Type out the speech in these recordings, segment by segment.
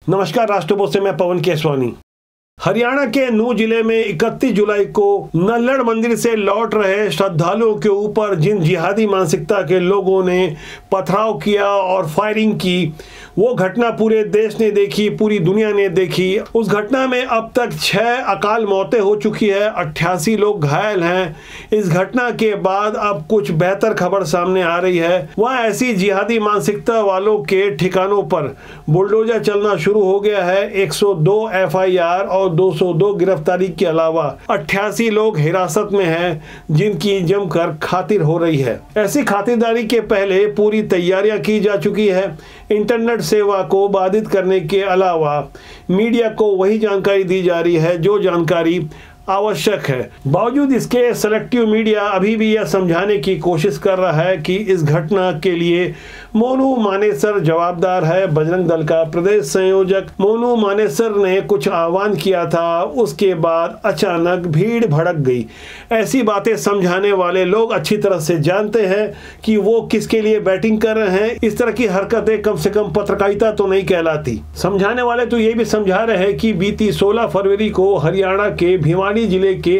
नमस्कार, राष्ट्रपोस्ट से मैं पवन केसवानी। हरियाणा के नूह जिले में 31 जुलाई को नल्लड़ मंदिर से लौट रहे श्रद्धालुओं के ऊपर जिन जिहादी मानसिकता के लोगों ने पथराव किया और फायरिंग की, वो घटना पूरे देश ने देखी, पूरी दुनिया ने देखी। उस घटना में अब तक 6 अकाल मौतें हो चुकी है, 88 लोग घायल हैं। इस घटना के बाद अब कुछ बेहतर खबर सामने आ रही है। वहाँ ऐसी जिहादी मानसिकता वालों के ठिकानों पर बुलडोजर चलना शुरू हो गया है। 102 FIR और 202 गिरफ्तारी के अलावा 88 लोग हिरासत में हैं, जिनकी जमकर खातिर हो रही है। ऐसी खातिरदारी के पहले पूरी तैयारियां की जा चुकी है। इंटरनेट सेवा को बाधित करने के अलावा मीडिया को वही जानकारी दी जा रही है जो जानकारी आवश्यक है। बावजूद इसके सेलेक्टिव मीडिया अभी भी यह समझाने की कोशिश कर रहा है कि इस घटना के लिए मोनू मानेसर जवाबदार है। बजरंग दल का प्रदेश संयोजक मोनू मानेसर ने कुछ आह्वान किया था, उसके बाद अचानक भीड़ भड़क गई। ऐसी बातें समझाने वाले लोग अच्छी तरह से जानते हैं कि वो किसके लिए बैटिंग कर रहे हैं। इस तरह की हरकतें कम से कम पत्रकारिता तो नहीं कहलाती। समझाने वाले तो ये भी समझा रहे हैं कि बीती 16 फरवरी को हरियाणा के भिवानी जिले के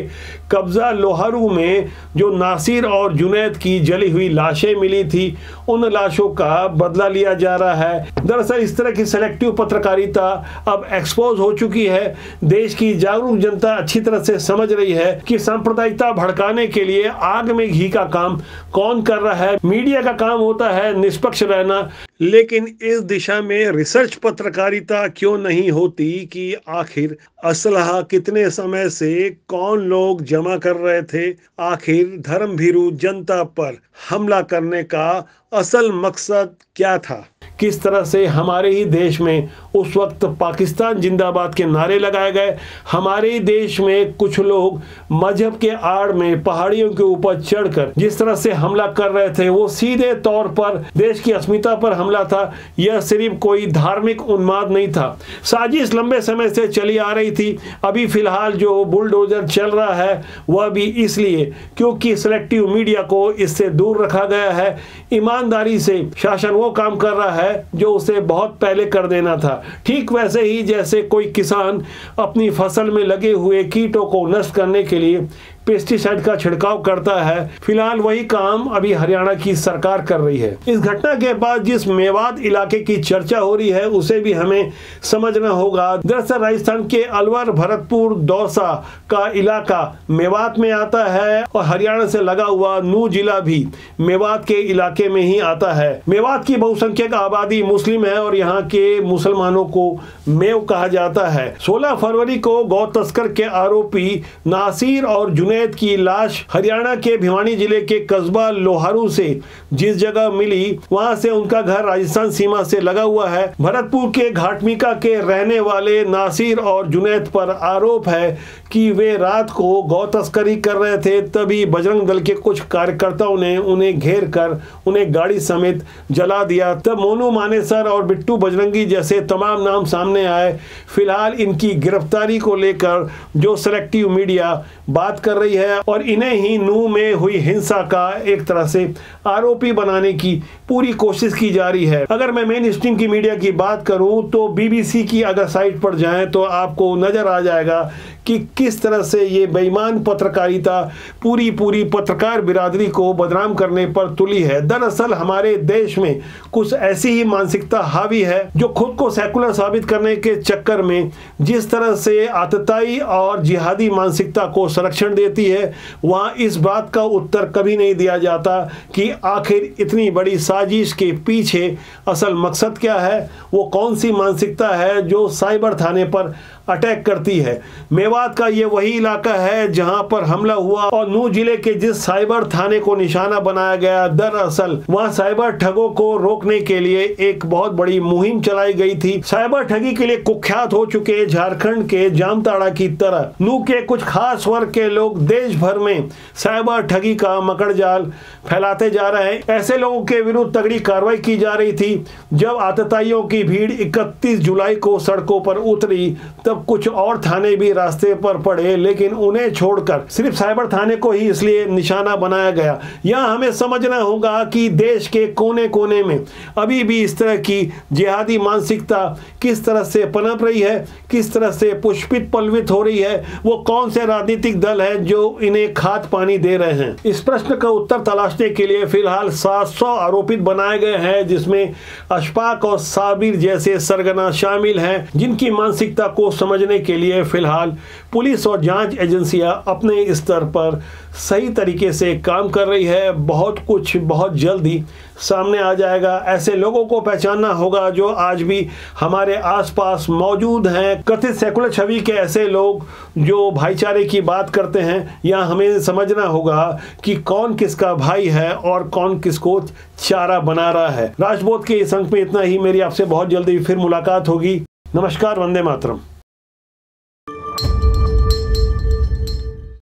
कब्जा लोहारू में जो नासिर और जुनैद की जली हुई लाशें मिली थी, उन लाशों का बदला लिया जा रहा है। दरअसल इस तरह की सेलेक्टिव पत्रकारिता अब एक्सपोज हो चुकी है। देश की जागरूक जनता अच्छी तरह से समझ रही है कि सांप्रदायिकता भड़काने के लिए आग में घी का काम कौन कर रहा है। मीडिया का काम होता है निष्पक्ष रहना, लेकिन इस दिशा में रिसर्च पत्रकारिता क्यों नहीं होती कि आखिर असलहा कितने समय से कौन लोग जमा कर रहे थे, आखिर धर्मभीरू जनता पर हमला करने का असल मकसद क्या था। किस तरह से हमारे ही देश में उस वक्त पाकिस्तान जिंदाबाद के नारे लगाए गए। हमारे ही देश में कुछ लोग मजहब के आड़ में पहाड़ियों के ऊपर चढ़कर जिस तरह से हमला कर रहे थे, वो सीधे तौर पर देश की अस्मिता पर हमला था। यह सिर्फ कोई धार्मिक उन्माद नहीं था, साजिश लंबे समय से चली आ रही थी। अभी फिलहाल जो बुलडोजर चल रहा है वह भी इसलिए क्योंकि सिलेक्टिव मीडिया को इससे दूर रखा गया है। ईमानदारी से शासन वो काम कर रहा है जो उसे बहुत पहले कर देना था। ठीक वैसे ही जैसे कोई किसान अपनी फसल में लगे हुए कीटों को नष्ट करने के लिए पेस्टिसाइड का छिड़काव करता है, फिलहाल वही काम अभी हरियाणा की सरकार कर रही है। इस घटना के बाद जिस मेवात इलाके की चर्चा हो रही है उसे भी हमें समझना होगा। दरअसल राजस्थान के अलवर, भरतपुर, दौसा का इलाका मेवात में आता है और हरियाणा से लगा हुआ नूह जिला भी मेवात के इलाके में ही आता है। मेवात की बहुसंख्यक आबादी मुस्लिम है और यहाँ के मुसलमानों को मेव कहा जाता है। 16 फरवरी को गौ तस्कर के आरोपी नासिर और जुनैद की लाश हरियाणा के भिवानी जिले के कस्बा लोहारू से जिस जगह मिली, वहां से उनका घर राजस्थान सीमा से लगा हुआ है। भरतपुर के घाटमिका के रहने वाले नासिर और जुनैद पर आरोप है कि वे रात को गौ तस्करी कर रहे थे, तभी बजरंग दल के कुछ कार्यकर्ताओं ने उन्हें घेर कर उन्हें गाड़ी समेत जला दिया। तब मोनू मानेसर और बिट्टू बजरंगी जैसे तमाम नाम सामने आए। फिलहाल इनकी गिरफ्तारी को लेकर जो सेलेक्टिव मीडिया बात कर रही है और इन्हें ही नूह में हुई हिंसा का एक तरह से आरोपी बनाने की पूरी कोशिश की जा रही है। अगर मैं मेन स्ट्रीम की मीडिया की बात करूं तो BBC की अगर साइट पर जाएं तो आपको नजर आ जाएगा कि किस तरह से ये बेईमान पत्रकारिता पूरी पत्रकार बिरादरी को बदनाम करने पर तुली है। दरअसल हमारे देश में कुछ ऐसी ही मानसिकता हावी है जो खुद को सेकुलर साबित करने के चक्कर में जिस तरह से आतताई और जिहादी मानसिकता को संरक्षण देती है, वहाँ इस बात का उत्तर कभी नहीं दिया जाता कि आखिर इतनी बड़ी साजिश के पीछे असल मकसद क्या है। वो कौन सी मानसिकता है जो साइबर थाने पर अटैक करती है। मेवात का ये वही इलाका है जहां पर हमला हुआ और नूह जिले के जिस साइबर थाने को निशाना बनाया गया, दरअसल वहां साइबर ठगों को रोकने के लिए एक बहुत बड़ी मुहिम चलाई गई थी। साइबर ठगी के लिए कुख्यात हो चुके झारखंड के जामताड़ा की तरह नूह के कुछ खास वर्ग के लोग देश भर में साइबर ठगी का मकड़जाल फैलाते जा रहे हैं। ऐसे लोगों के विरुद्ध तगड़ी कार्रवाई की जा रही थी। जब आतताइयों की भीड़ 31 जुलाई को सड़कों पर उतरी तब कुछ और थाने भी रास्ते पर पड़े, लेकिन उन्हें छोड़कर सिर्फ साइबर थाने को ही इसलिए निशाना बनाया गया। यहाँ हमें समझना होगा कि देश के कोने कोने में अभी भी इस तरह की जिहादी मानसिकता किस तरह से पनप रही है, किस तरह से पुष्पित पल्वित हो रही है, वो कौन से राजनीतिक दल है जो इन्हें खाद पानी दे रहे हैं। इस प्रश्न का उत्तर तलाशने के लिए फिलहाल 700 आरोपित बनाए गए हैं, जिसमें अशफाक और साबिर जैसे सरगना शामिल हैं, जिनकी मानसिकता को समझने के लिए फिलहाल पुलिस और जांच एजेंसियां अपने स्तर पर सही तरीके से काम कर रही है। बहुत कुछ बहुत जल्दी सामने आ जाएगा। ऐसे लोगों को पहचानना होगा जो आज भी हमारे आसपास मौजूद हैं। कथित सेकुलर छवि के ऐसे लोग जो भाईचारे की बात करते हैं, या हमें समझना होगा कि कौन किसका भाई है और कौन किसको चारा बना रहा है। राष्ट्रबोध के इस अंक में इतना ही। मेरी आपसे बहुत जल्दी फिर मुलाकात होगी। नमस्कार, वंदे मातरम।